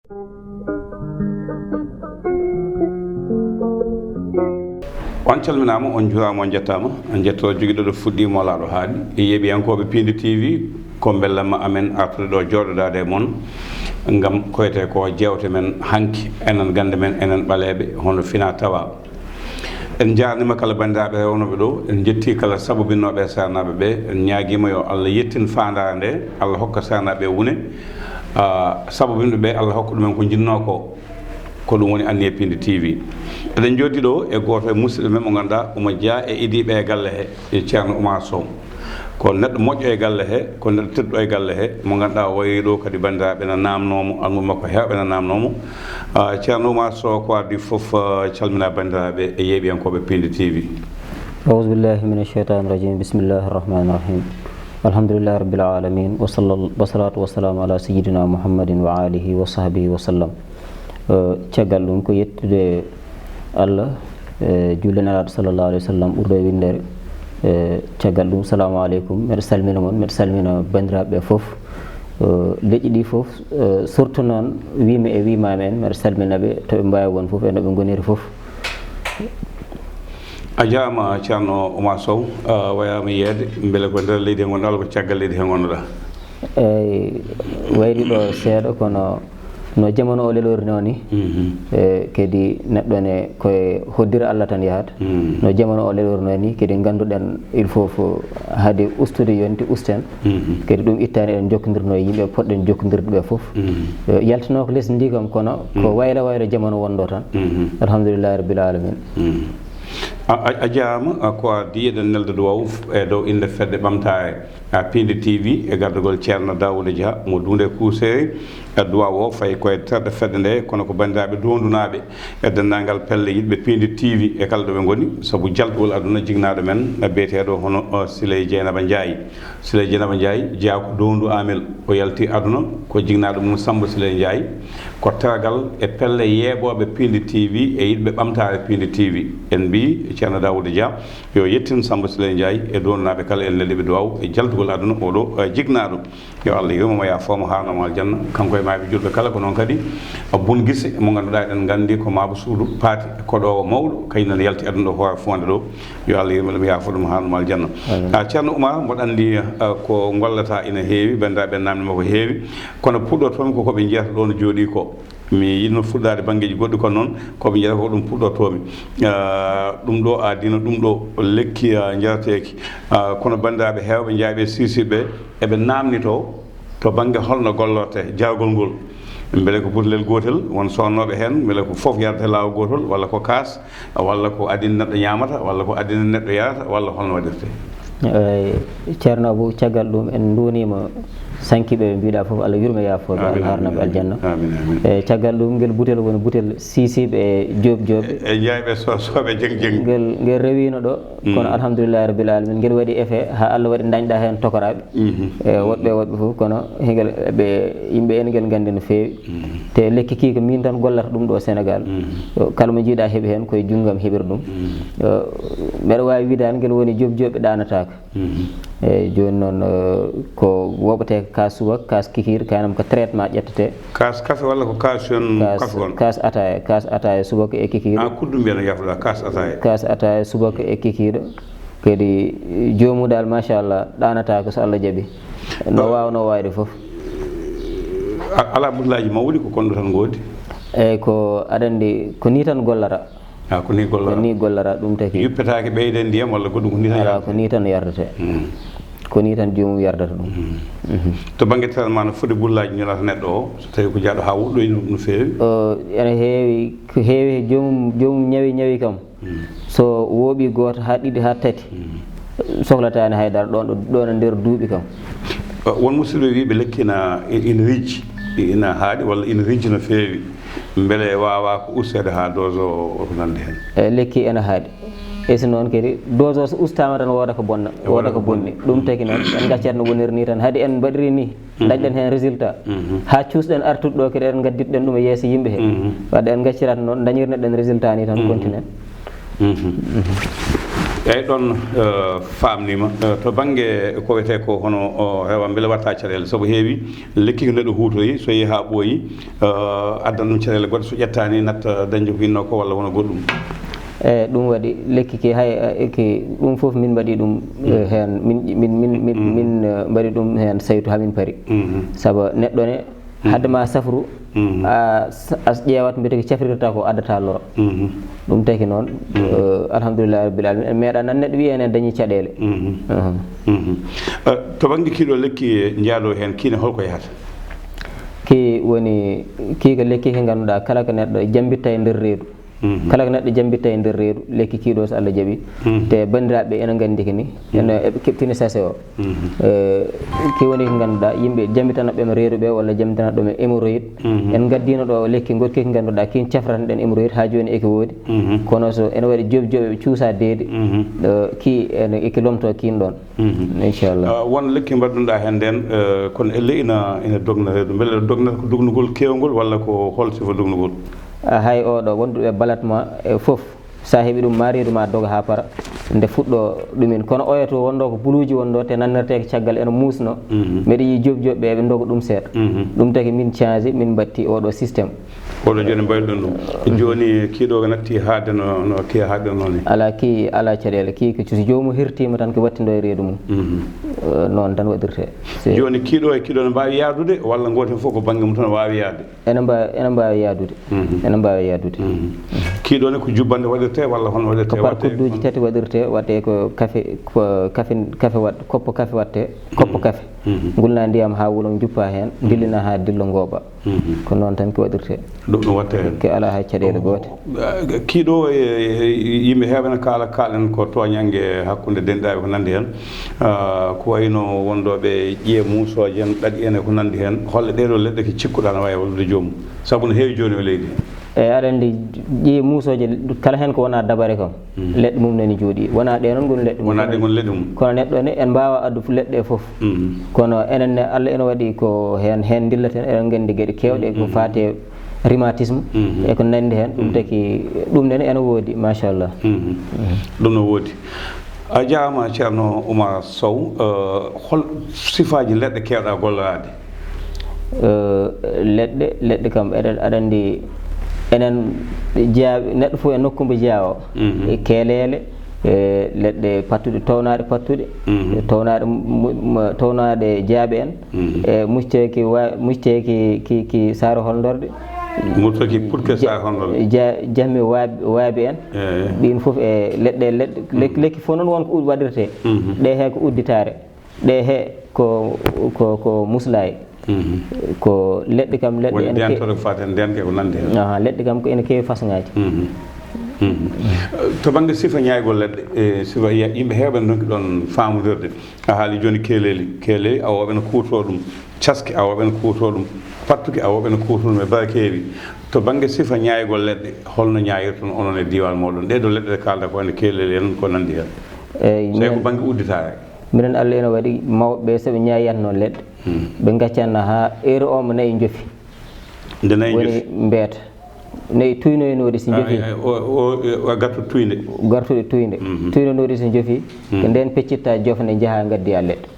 on calminama on jurama on jettama on jetto joguiɗo ɗo fuɗɗima wala ɗo haaɗi e yeeɓiyankoɓe Pindi TV ko bellamma amen artude ɗo joɗodade moon gam koyete ko jewte men hanki enen gande men enen ɓaleɓe hono fina tawa en jarnima kala bandiraɓe rewnoɓe ɗo en jetti kala sabobinnoɓe e sarnaɓe ɓe en ñaguima yo Allah yettin fandare nde Allah hokka sarnaɓe wune sabobinɓe ɓe Allah hokka ɗumen ko jinno ko ɗum woni anni e Pindi TV eɗen joddi ɗo e goto e musidɗo men mo ganduɗa omo jaa e idiɓe e galle he e ceerno Oumar Sow ko neɗɗo moƴƴo e galle he ko neɗɗo tedduɗo e galle he mo ganduɗa o wayi ɗo kadi bandiraɓe ne namnomo almum makko hewɓe ne namnomo ceerno Oumar Sow ko addi foof calmina bandiraɓe e yeeɓiyankoɓe Pindi TV. أعوذ بالله من الشيطان الرجيم بسم الله الرحمن الرحيم الحمد لله رب العالمين والصلاة والسلام على سيدنا محمد وآله وصحبه وسلم caggal ɗum ko yettude Allah juulanaɗo sallallahu alaihi wasallam ɓurɗo e windere caggal ɗum salamu aleykum mbeɗa salmina moon mbeɗa salmina bandiraɓe foof leƴƴi ɗi foof surtout noon wima e wimami en mbeɗa salminaɓe to ɓe mbawi won foof e no ɓe goniri foof. a jarama ceerno Oumar Sow wayama yeede beele ko nder leydi he gonɗa walla ko caggal leydi he gonnoɗa? eyyi wayli ɗo seeɗa kono no jamanu o lelori noon ni kadi neɗɗo ne koye hoddira Allah tan yahata no jamanu o lelori noon ni kadi ganduɗen il faut haade ustude yonti usten kadi ɗum ittani eɗen jokkodirno e yimɓe poɗɗen jokkodirde ɓe foof yaltano ko lesdi ndi kam kono ko wayla wayla jamanu wonɗo tan alhamdulillahi rabbil alamin. a jarama ko addi eɗen nelde duwaw e dow inde fedde ɓamtare Pindi TV e gardugol ceerno Daouda Dia mo Dunde Kouseri e duwaw o fayi koye terɗe fedde nde kono ko bandiraɓe dondunaɓe e dendagal pelle yidɓe Pindi TV e kala ɗo ɓe goni saabu jaltugol aduna jignaɗo men biyeteɗo hono Sileye Dieynaba Ndiaye. Sileye Dieynaba Ndiaye jeeya ko dondu amel o yalti aduna ko jignaɗo mum Samba Sileye Ndiaye ko teragal e pelle yeeɓoɓe Pindi TV e yidɓe ɓamtare Pindi TV en mbi ceerno Daouda Dia yo yettin Samba Sileye Ndiaye e dondunaɓe kala en leliɓe duwaw e jaltugol aduna oɗo jignaɗo yo Allah yurmomo ya fomo harnomo aljanna kanko e maaɓe julɓe kala ko noon kadi bun guise mo ganduɗa eɗen gandi ko maaba suudu paati koɗowo mawɗo kañum yalti aduna ɗo hoore fonde ɗo yo Allah yurmo ɗum yafoɗum harnomo aljanna. ceerno Oumar mboɗo andi ko gollata ina heewi bandiraɓe namdima ko heewi kono puɗɗotomi ko koɓe jeyata ɗo no jooɗi ko mi yinno fuɗɗade banggueji goɗɗi kon noon koɓe jeeyata ko ɗum puɗɗotomi ɗum ɗo adina ɗum ɗo lekki jarateki kono bandiraɓe hewɓe jaaɓe sisiɓe eɓe namnito to banggue holno gollorte jargol ngol beele ko butlel gotel won sonnoɓe hen beele ko foof yarate lawol gotol walla ko kaas walla ko adina neɗɗo ñamata walla ko adina neɗɗo yarata walla holno waɗirte. ceerno Abou caggal ɗum en donima sankiɓe ɓe mbiɗa foof Allah yurmo yafoɓe Allah harnaɓe aljanna e caggal ɗum guel butel woni butel sisiɓe e joɓe e jayɓe soɓe jeng ngel rewino ɗo kono alhamdulillahi rabbil alamin guel waɗi effet ha Allah waɗi dañɗa hen tokoraɓe e woɗɓe foof kono hegel ɓe yimɓe en guel gandi no fewi te lekki ki ko min tan gollata ɗum ɗo Sénégal kala mo jiiɗa heeɓi hen koye junggam heeɓir ɗum mbeɗa wawi widani guel woni joɓe ɗanataka eyyi joni noon ko woɓete kas subak kas kikir kanam ko traitement ƴettete kas kafe walla ko kas yon kafe gon kas ataya subaka e kikir kuddum mbiyen yafuɗa kas ataya subaka e kikir kadi jomudal machallah ɗanata ko so Allah jaaɓi no wawno wayde foof ala butlaji mawɗi ko konɗo tan godi eyyi ko aɗa andi ko ni tan gollata ko ni gollata ɗum taki yuppetake ɓeyde ndiyam walla goɗɗum ko ni tan ala ko ni tan yardate ko ni tan jomum yardata ɗum to banggue traitement no foti bullaji ñolata neɗɗo o so tawi ko jaaɗo ha woɗɗoyi no fewi ene heewi ko heewi jomum ñawi kam so wooɓi goto ha ɗiɗi ha tati sohlatani haydara ɗon e nder duuɓi kam won musidɓe wiɓe lekki ina rijji ina haaɗi walla ina rijji no fewi beele wawa ko ustade ha dose o ko nande hen eyyi lekki ene haaɗi e si noon kadi dose o so ustama tan woda ko bonna woda ko bonni ɗum taki noon en gaccat no woniri ni tan haade en mbaɗiri ni dañɗen hen résultat ha cuusɗen artude ɗo kadi en gadditɗen ɗum e yeeso yimɓe he wadde en gaccirata noon dañirneɗen résultat ni tan continue eyyi ɗon famnima to banggue ko wiyete ko hono hewa beele watta caɗele saabu heewi lekki ko neɗɗo hutori so yeehi ha ɓooyi addan ɗum caɗele goɗɗe so ƴettani natta dañde ko yinno ko walla wona goɗɗum eyyi ɗum waɗi lekki ki hay ki ɗum foof min mbaɗi ɗum hen min mbaɗi ɗum hen saytu hamin paari saabu neɗɗo ne haddema safru a ƴeewat mbiyete ko cafrirta ko addata loro ɗum taki noon alhamdulillah rabbil alamin en meeɗa nan neɗɗo wiye enen dañi caɗele to banggue kiiɗo lekki jaaɗo hen kiine holko yahata ki woni ki ko lekki ko ganduɗa kala ko neɗɗo jambitta e nder reedu kala ko neɗɗo jambitta e nder reedu lekki kiiɗo so Allah jaaɓi te bandiraɓe ene gandi ko ni ene eɓe keɓtini sase o ki woni ko ganduɗa yimɓe jambitanaɓe ɓe reedu ɓe walla jambitanaɓe ɗum e hémorroïde en gaddino ɗo lekki goɗki ko ganduɗa kin cafratan ɗen hémorroïde ha joni eki woodi kono so ene waɗi joɓi ɓe cuusa deedi ki ene eki lomto kin ɗon inchallah won lekki mbaɗɗuɗa hen nden kono elle ina dogna reedu beele dognata ko dognugol kewgol walla ko hol sifa dognugol hay oɗo wonduɓe balatma e foof sa heeɓi ɗum ma reedu ma doga ha para nde fuɗɗo ɗumin kono oyato wonɗo ko buluji wonɗo te nannirte ko caggal ene musno mbeɗa yi joɓi ɓe ɓe doga ɗum seeɗa ɗum taki min changé min batti oɗo systéme oɗo joni mbayɗon ɗum joni kiiɗo ko natti haade no ki haade noon ala ki ala caɗele ki ko so jomum hirtima tan ko wattido e reedu mum noon tan waɗirte joni kiiɗo e kiiɗo ne mbawi yaadude walla goten fof ko banggue mum tan wawi yaade ene mbawi yaadude ene mbawi yaadude kiiɗo ne ko jubbande waɗirte walla hono waɗirte ko par kodduji tati waɗirte waɗe ko kafe wat koppo kafe watte koppo kafe gulna ndiyam ha wulon juppa hen dillina ha dillo ngooɓa ko noon tan ko waɗirte ɗum watte hen ke ala hay caɗele goote kiiɗo yimɓe heeɓe ne kaalen ko toñangue hakkude denɗaɓe ko nandi hen ko wayno wonɗoɓe ƴiye muusoje en ɗaɗi ene ko nandi hen holle ɗeɗo leɗɗe ko cikkuɗa ne wawi wallude joomum saabu no heewi joni o leydi eyyi aɗa andi ƴiye muusoje kala hen ko wona dabare kam leɗɗe mum nani jooɗi wona ɗe noon goni leɗɗe mum wona ɗe goni leɗɗe mum kono neɗɗo ne en mbawa addu leɗɗe foof kono enenne Allah ene waɗi ko hen dillaten eɗen gandi gueɗe kewɗe ko fate rhumatisme e ko nandi hen ɗum taki ɗum nene ene woodi machallah ɗum no woodi a jarama ceerno Oumar Sow hol sifaji leɗɗe kewɗa gollorade leɗɗe kam aɗa andi enen jeeyaɓe neɗɗo fof e nokku mbo jeeya o e keelele leɗɗe pattuɗe pattuɗe townaɗe jeeyaɓe en e mucceki ki saare hollorde murtoki pour que sa hollorde jahmi waabi en ɗin foof e leɗɗe lekki fof noon wonko waɗirte ɗe he ko udditare ɗe he ko muslaye ko leɗɗe kam leɗɗe leɗɗe kam ko ene keewi façon ngaji to banggue sifa ñaygol leɗɗe sifa yimɓe heeɓe donki ɗon famodirde a haali joni keeleli awoɓe ne kuuto ɗum caske awoɓe ne kuuto ɗum pattuki awoɓe ne kuuto ɗum e barakeewi to banggue sifa ñaygol leɗɗe holno ñayirton onon e diwan moɗon ɗeɗo leɗɗe ɗe kalda ko ene keeleli en ko nandi hen so ko banggue udditare minen Allah ene waɗi mawɓe soɓe ñayatno leɗɗe ɓe gaccanno ha heure o mo nayi joofi nde nayi woni mbeeta nayi tuynoynode so joofi gartuɗe tuyde tuynoynode so joofi ko nden peccitta jofne jaaha gaddiya leɗɗe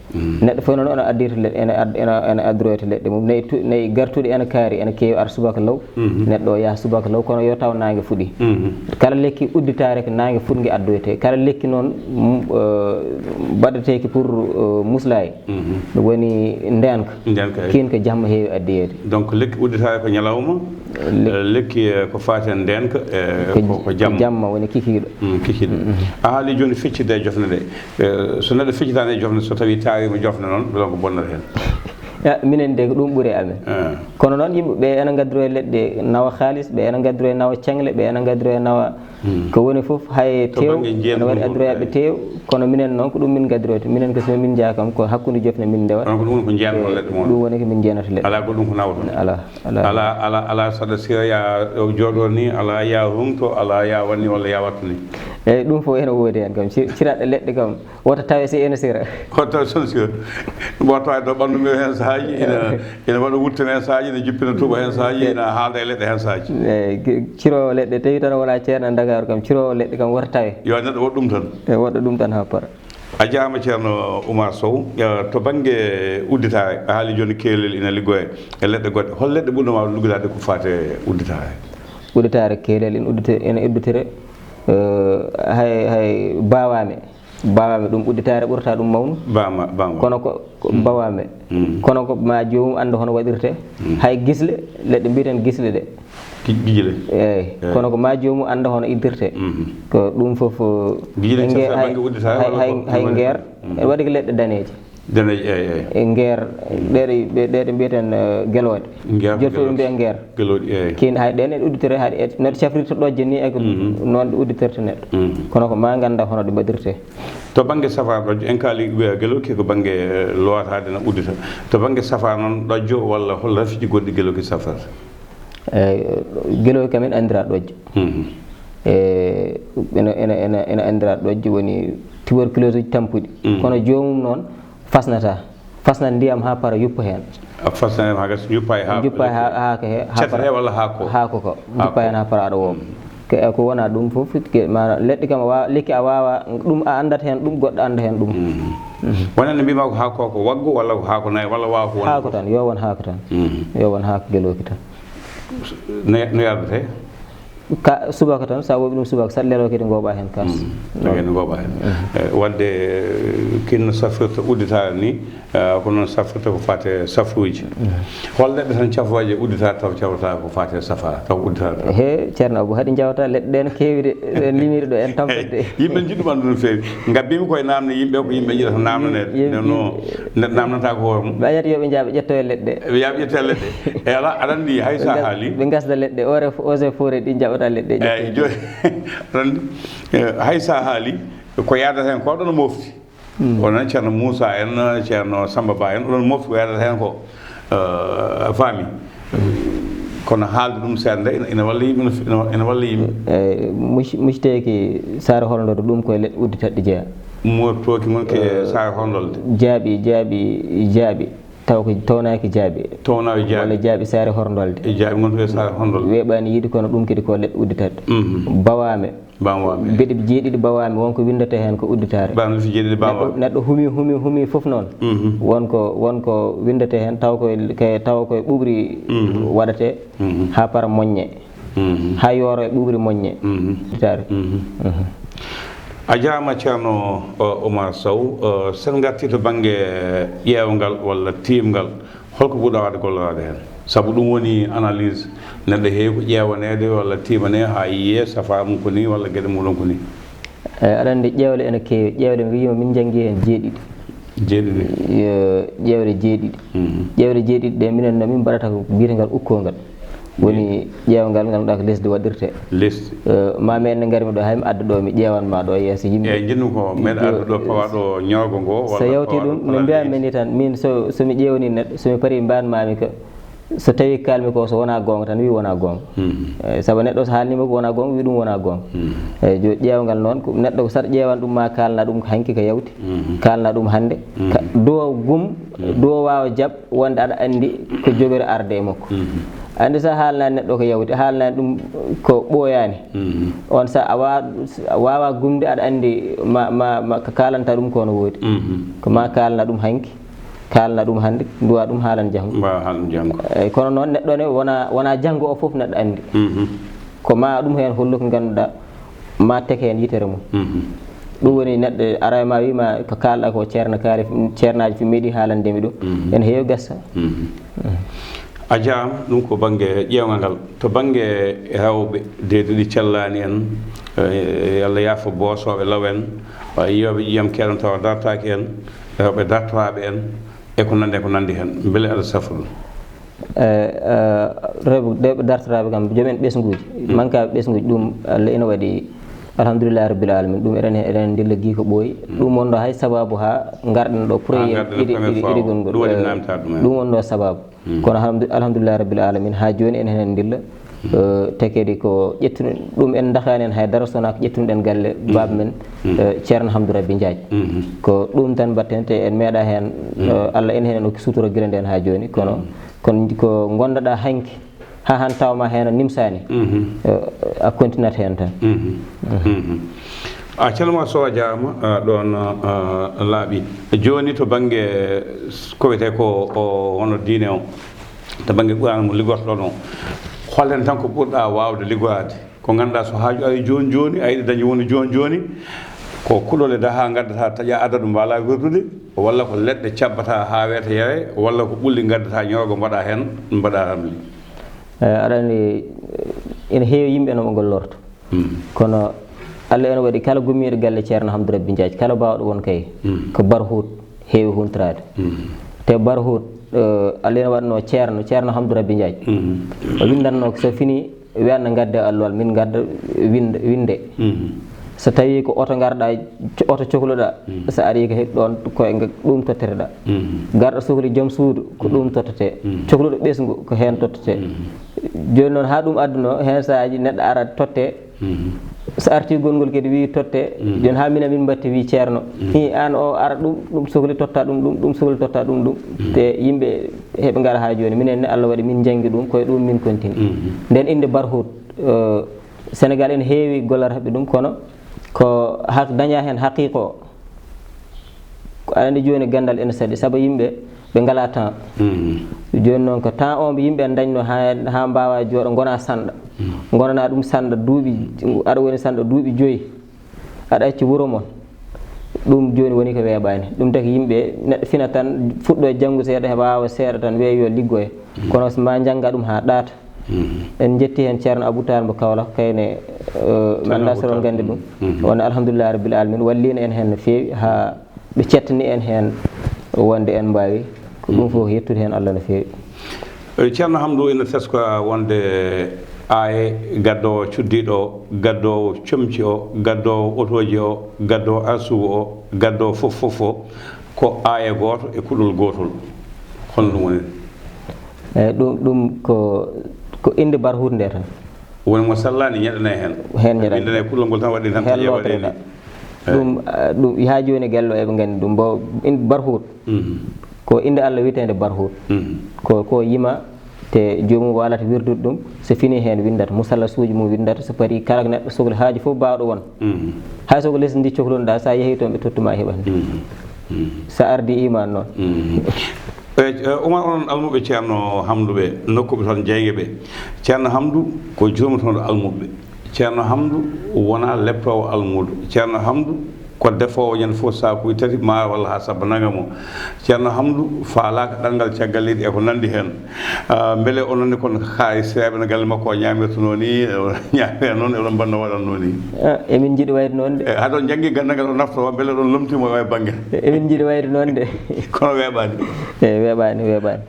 neɗɗo fof noon ono addirta leɗɗe ene addoroyta leɗɗe mum nayi gartuɗe ene kaari ene keewi ar subaka law neɗɗo o yaaha subaka law kono yo taw nangue fuuɗi kala lekki udditare ko nangue fuɗgue addoyte kala lekki noon baɗeteki pour muslaye woni ndenka kin ko jamma heewi addiyede donc lekki udditare ko ñalawma lekki ko fate ndenka ko jamma woni kikiɗo a haali joni feccide e jofne ɗe so neɗɗo feccitani e jofne so tawi tawima jofne noon ɗon ko bonnata hen minen de ko ɗum ɓuuri amen kono noon yimɓeɓe ene gaddoro e leɗɗe nawa halis ɓe ene gaddoro e nawa cengle ɓe ene gaddoro e nawa ko woni foof hay tew ene waɗi addoroyaɓe tew kono minen noon ko ɗum min gaddoroyte minen ko somin jaa kam ko hakkude jofne min ndewa ɗum ko jeenato leɗɗe moɗon ɗum woni ko min jeenata leɗɗe ala goɗɗum ko nawata ala saɗa sira ya jooɗo ni ala ya humto ala ya wanni walla ya wattu ni eyyi ɗum fof ene woodi hen kam ciraɗɗe leɗɗe kam wota tawe si ene sira hoto son sir mboto do bandu mi hen saaji ina wada wurtene hen saaji ne jippina tuba hen saaji ina haalda e leɗɗe hen saaji eyyi cirowo leɗɗe tawi tan wona ceerno Dakar kam cirowo leɗɗe kam wota tawe yo neɗɗo waɗa ɗum tan eyyi waɗa ɗum tan ha para a jaama ceerno Oumar Sow to banggue udditare a haali joni keelel ina liggoye e leɗɗe goɗɗe hol leɗɗe ɓurɗoma luggitade ko fate udditare keelel ene udditire hay bawame ɗum udditare ɓurata ɗum mawnu bama kono ko bawame kono ko ma jomum anda hono waɗirte hay gisle leɗɗe mbiten gisle ɗe gijile eyyi kono ko ma jomum anda hono iddirte ko ɗum foof hay ngeer waɗi ko leɗɗe daneje eyyi ngeer ɗeɗe mbiyeten gueloɗe joni fof ɓe mbiya ngeer kin hay ɗen ene udditire hay neɗɗo cafrirta ɗojje ni eko noon ɗe udditirta neɗɗo kono ko ma ganda hono ɗe mbaɗirte to banggue safar ɗojjo en kaali gueloki ko banggue lowatade no uddita to banggue safar noon ɗojjo walla hol rafiji goɗɗi gueloki safrata gueloki kam en andira ɗojjo ene andira ɗojjo woni tuberculose uji tampuɗi kono jomum noon fasnata ndiyam ha para yuppa hen fasna ha gas yuppa he walla haako ko yuppa hen ha para aɗa wooma ko wona ɗum fof mana leɗɗe kam lekki a wawa ɗum a andata hen ɗum goɗɗo anda hen ɗum wonande mbima ko haako ko waggu walla ko haako nayi walla wawa ko haako tan yo won haako tan yo won haako gueloki tan no yardate subaka tan sa woɓi ɗum subaka saɗa lelo kadi goɓa hen kas ne goɓa hen wadde kinno safrirta udditare ni ko noon safrirta ko fate safruji hol leɗɗe tan cafoje udditare taw cawata ko fate safara taw udditare he ceerno Abou haɗi jawata leɗɗe ɗe no kewi de en limiri ɗo en tampede yimɓe jiɗɗum andu no fewi gabbimi koye namde yimɓe ko yimɓe jiɗata namdanede no neɗɗo namdata ko hoore mum ɓe ayata yoɓe jaaɓe ƴettoye leɗɗe yaaɓe ƴette leɗɗe e ala aɗa andi hay sa haali ɓe gasda leɗɗe ose foore ɗi jaɓata leɗɗe eyyi joni aɗa hay sa haali ko yadata hen ko ɗon mofti onon ceerno Moussa en ceerno Samba Ba en oɗon mofti ko yadata hen ko faami kono haalde ɗum seeɗa nde ina walla yimɓe ina walla yimɓe eyyi musiteki saare horndode ɗum koye leɗɗe udditaɗɗe jeeya moftoki mon ke saare horndolde jaaɓi taw ko townaki jaaɓi walla jaaɓi saare horndolde jaaɓi gonto e saare horndolde weeɓani yiide kono ɗum kadi ko leɗɗe udditaɗɗe bawame beɗe jeeɗiɗi bawami wonko windata hen ko udditare neɗɗo humi foof noon wonko windate hen taw koye ɓuɓri waɗate ha para moññe ha yooro e ɓuɓri moññe udditare a jarama ceerno Oumar Sow sen garti to banggue ƴeewgal walla timgal holko ɓurɗa wadde gollorade hen saabu ɗum woni analyse neɗɗo heewi ko ƴeewanede walla timane ha yiiye safara mum ko ni walla gueɗe muɗum ko ni aɗa andi ƴeewle ene keewi ƴeewle mi wima min janggui hen jeeɗiɗi ƴeewle jeeɗiɗi ɗe minen no min mbaɗata ko biyetegal ukkogal woni ƴeewgal ngal ɗa ko lesdi waɗirte lesdi mami en garmi ɗo haymi adda ɗo mi ƴeewanma ɗo yeeso yimɓe eyyi jinnu ko meɗa adda ɗo pawa ɗo ñawgo ngo so yawti ɗum no mbiyami ni tan min somi ƴeewni neɗɗo somi paari mbanmami ko so tawi kalmi ko so wona gonga tan wi wona gonga saabu neɗɗo so haalnima ko wona gonga wi ɗum wona gonga eyyi joni ƴeewgal noon neɗɗo ko saɗa ƴeewan ɗum ma kalna ɗum hanki ko yawti kalna ɗum hande do wawa jaab wonde aɗa andi ko jogori arde e makko andi sa haalnani neɗɗo ko yawti haalnani ɗum ko ɓooyani on sa a wawa gumde aɗa andi ma ko kalanta ɗum kono woodi ko ma kalna ɗum hanki kalna ɗum hande duwa ɗum haalan janggo eyyi kono noon neɗɗo ne wona janggo o foof neɗɗo andi ko ma ɗum hen hollu ko ganduɗa ma tek hen yitere mum ɗum woni neɗɗo ara ma wima ko kalɗa ko ceernaji fi meeɗi haalandemi ɗo ene heewi gassa a jaam ɗum ko banggue ƴeewgal ngal to banggue rewɓe deydi ɗi cellani en Allah yaafo boosoɓe law en yiyoɓe ƴiyam keɗon tawa dartaki en rewɓe dartoraɓe en e ko nandi hen beele aɗa safra ɗum rewɓe dartoraɓe kam joomen ɓesguji mankaɓe ɓesguji ɗum Allah ina waɗi alhamdoulillahi rabbil alamin ɗum eɗen dilla gui ko ɓooyi ɗum wonɗo hay sababu ha garɗen ɗo premier iɗigol ngol ɗum wonɗo sababu kono alhamdoulillahi rabbil alamin ha joni enen hen dilla tekedi ko ƴettuno ɗum en dakani en haydara sona ko ƴettunoɗen galle baba men ceerno Hamdou Rabby Ndiaye ko ɗum tan mbatten te en meeɗa hen Allah en hen okki sutura guila nden ha joni kono ko gondaɗa hanki ha han tawma hen nimsani a continat hen tan a calma Sowa Diama ɗon laaɓi joni to banggue ko wiyete ko wono diine o to banggue ɓuran mo liggortoɗon o hollen tan ko ɓurɗa wawde liggoyade ko ganduɗa so haaju ari joni joni a yiɗi dañi woni joni joni ko kuɗole da ha gaddata taƴa adadu mbala wirdude walla ko leɗɗe cabbata ha weta yeewe walla ko ɓulli gaddata ñoogo mbaɗa hen mbaɗa ramli aɗa andi ene heewi yimɓe no ɓe gollorto kono Allah en waɗi kala gummiɗo galle ceerno Hamdou Rabby Ndiaye kala bawɗo won kay ko barhut heewi huntorade te barhut Allah en waɗno ceerno Hamdou Rabby Ndiaye o windanno ko so fini wiyanno gadde allowal min gadda winde so tawi ko oto garɗa oto cohluɗa so ari ko heɓi ɗon koye ɗum totteteɗa garɗo sohli joom suudu ko ɗum tottete cohluɗo ɓesgu ko hen tottete joni noon ha ɗum adduno hen sahaji neɗɗo ara totte so arti gongol kadi wi totte joni ha min batti wi ceerno hi an o ara ɗum sohli totta ɗum sohli totta ɗum te yimɓe heɓe gara ha joni minen ne Allah waɗi min janggi ɗum koye ɗum min continue nden inde barhut Sénégal en heewi gollataɓe ɗum kono ko daña hen haqiqa o ko aɗa andi joni gandal ene saɗi saabu yimɓe ɓe ngala temps joni noon ko temps o yimɓe dañno ha mbawa jooɗo gona sanɗa gonana ɗum sanɗa duuɓi aɗa woni sanɗa duuɓi 5 aɗa acci wuuro mon ɗum joni woni ko weeɓani ɗum taki yimɓe neɗɗo fina tan fuɗɗo e janggu seeɗa wawa seeɗa tan wiya yo liggoye kono ma jangga ɗum ha ɗaata en jetti hen ceerno Abou Tall mo Kaolack kayne anda soɗon gandi ɗum wonde alhamdulillah rabbil alamin wallino en hen no fewi ha ɓe cettani en hen wonde en mbawi ko ɗum fof yettude hen Allah no fewi ceerno Hamdou ina tesko wonde aaye gaddowo cuddiɗo o gaddowo comci o gaddowo otoji o gaddowo arsugu o gaddowo fof o ko aaye goto e kuɗol gotol holno ɗum woni eyyi ɗum ko inde barhut nde tan woni mo sallani ñeɗane hen ñeɗane kuɗol ngol tan waɗi tan taƴe waɗeni ɗum ha joni gallo eɓe gandi ɗum bo inde barhut ko inde Allah witende barhut ko yima te jomum walata wirdude ɗum so fini hen windata musalla suuji mum windata so paari kala ko neɗɗo sohli haaji fof bawɗo won hay soko lesdi ndi cohlunoɗa sa yeehi toon ɓe tottuma heɓande sa ardi iman noon Oumar onon almuɓe ceerno Hamdou ɓe nokkuɓe toon jeygue ɓe ceerno Hamdou ko joomitoɗo almuɓe ceerno Hamdou wona leptowo almudo ceerno Hamdou ko defowo ñande fof sakuji 3 ma walla ha sabba nagamo ceerno Hamdou faalaka ɗanngal caggal leydi e ko nandi hen beele ononne kono haay seeɓe no galle makko o ñamirtuno ni ñamira noon eɗon mbanno waɗanno ni emin jiiɗi wayde noon de haɗon janggi gandagal o naftoro beele ɗon lomtimo e banggue emin jiiɗi wayde noon de kono weeɓani weeɓani weeɓani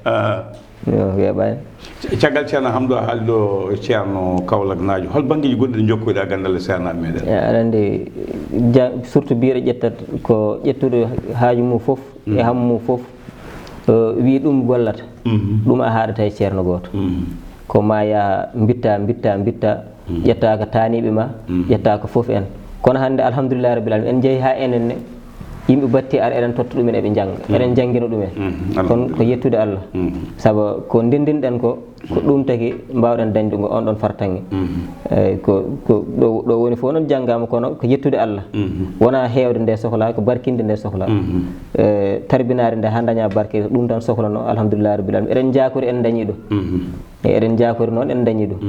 caggal ceerno Hamdou a haali ɗo ceerno Kaolack naajo hol banggueji goɗɗi ɗi jokkoyɗa gandal e sernaɓe meɗen aɗa andi surtout biire ƴettata ko ƴettude haaju mum foof e hammu mum foof wi ɗum gollata ɗum a haɗata e ceerno goto ko ma ya bitta ƴetta ko taniɓe ma ƴetta ko foof en kono hande alhamdulillah rabbil alamin en jeehi ha enenne yimɓe batti ar eɗen totta ɗumen eɓe jangga eɗen janggina ɗumen kono ko yettude Allah saabu ko ndendinɗen ko ɗum taki mbawɗen dañde on ɗon fartange eyyi ko ɗo woni fof noon janggama kono ko yettude Allah wona hewde nde sohla ko barkinde nde sohla tarbinade nde ha daña barke ɗum tan sohlano alhamdulillah rabbil alamin eɗen jakori en dañi ɗum eɗen jakori noon en dañi ɗum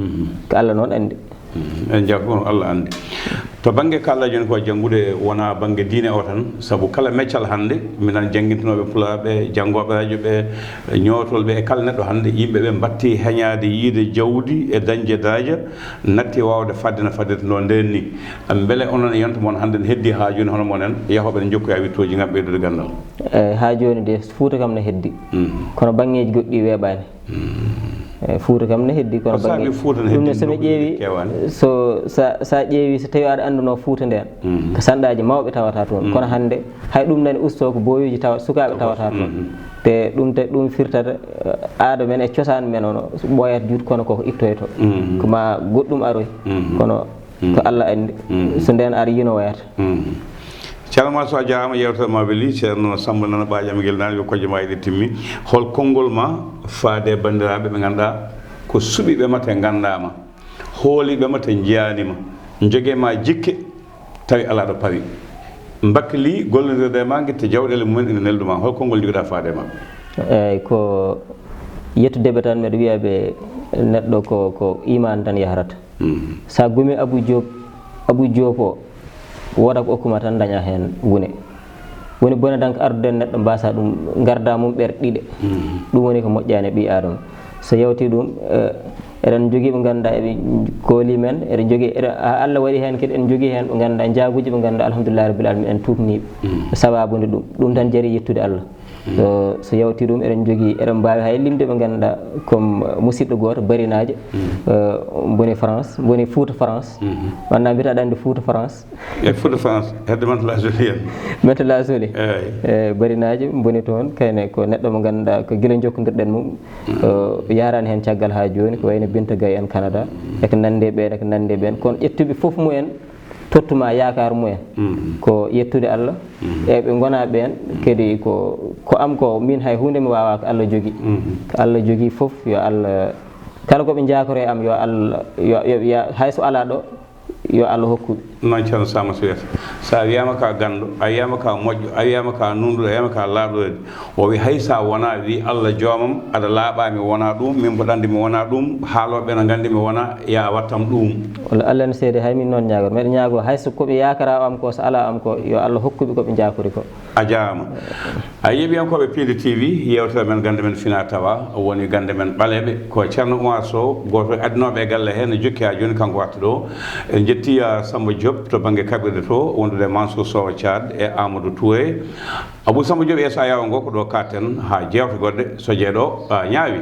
ko Allah noon andi en jakkono Allah andi to banggue kala joni ko janggude wona banggue diine o tan saabu kala meccal hande minen jangguintinoɓe pulaɓe janggoɓe radio ɓe ñowtolɓe e kala neɗɗo hande yimɓeɓe batti heñade yiide jawdi e dañde daraja natti wawde fadde no faddete no nden ni beele onon e yonta moon hande ne heddi ha joni hono monen yahoɓe ne jokkoya wittoji gam ɓeydude gandal ha joni de Fouta kam ne heddi kono banggueji goɗɗi weeɓani Fouta kam ne heddi kono banggue ɗum ne somi ƴeewi sa ƴeewi so tawi aɗa anduno Fouta nden ko sanɗaji mawɓe tawata toon kono hande hay ɗum nani usto ko boyoji sukaɓe tawata toon te ɗum firtata aada men e cosaan men ono ɓooyat juut kono koko ittoyto ko ma goɗɗum aroy kono ko Allah anndi so nden ar yino wayata calama so a jarama yewtere ma weeli ceerno Samba Nana Ɓaƴam guel nani yo kojje ma eɗe timmi hol konngol ma faade bandiraɓe ɓe ganduɗa ko suɓiɓe ma te gandama hooliɓe ma te jiyanima jogue ma jikke tawi ala ɗo pawi bakkili gollodirde ma guitte jawɗele mumen ene nelduma hol konngol joguiɗa faade ma eyyi ko yettudeɓe tan mbiɗa wiyaɓe neɗɗo ko iman tan yahrata sa gumi Abou Diop o woda ko okkuma tan daña hen woni bone donc ardude neɗɗo mbasa ɗum garda mum ɓerɗiɗe ɗum woni ko moƴƴani ɓi adama so yewti ɗum eɗen jogui ɓe ganduɗa eɓe kooli men eɗen jogui Allah waɗi hen kadi en jogui hen ɓe ganduɗa jaabuji ɓe ganduɗa alhamdulillah rabbil alamin en tubniɓe sababude ɗum tan jaari yettude Allah so yawti ɗum eɗen jogui eɗen mbawi hay limde ɓe ganduɗa comme musidɗo goto barinaje boni France boni Fouta France wanda mbiyata aɗa andi Fouta France e Fouta France hedde Mentela Soli en Mentela Soli e barinaje boni toon kayne ko neɗɗo mo ganduɗa ko guila jokkodirɗen mum yarani hen caggal ha joni ko wayno Binta Gaye en Canada eko nande ɓen kono ƴettuɓe foof mumen tottuma yakar mumen ko yettude Allah e ɓe gona ɓen kadi ko am ko min hay hunde mi wawa ko Allah jogui ko Allah jogui foof yo Allah kala koɓe jakore am yo Allah yo hayso ala ɗo yo Allah hokkuɓe noon ceerno Samba Suyata sa wiyama ka gandu a wiyama ka moƴƴo a wiyama ka nunduɗo a wiyama ka laaɓɗode o wi hay sa wona wi Allah joomam aɗa laaɓa mi wona ɗum min mboɗa andi mi wona ɗum haaloɓe ne gandi mi wona ya wattam ɗum walla Allah ne seede hay min noon ñagor mbeɗa ñaago hayso koɓe yakara am ko so ala am ko yo Allah hokkuɓe koɓe jakori ko a jarama a yeeɓiyankoɓe Pindi TV yewtere men gande men Fina Tawa woni gande men ɓaleɓe ko ceerno Oumar Sow goto addinoɓe e galle he ne jokki ha joni kanko watta ɗo en jetti Samba Diop to banggue kaɓirɗe to wondude Mansour Sow Thiad e Amadou Touré Abou Samba Diop e so yawa ngo ko ɗo katten ha jewte goɗɗe so jeeɗo ñaawi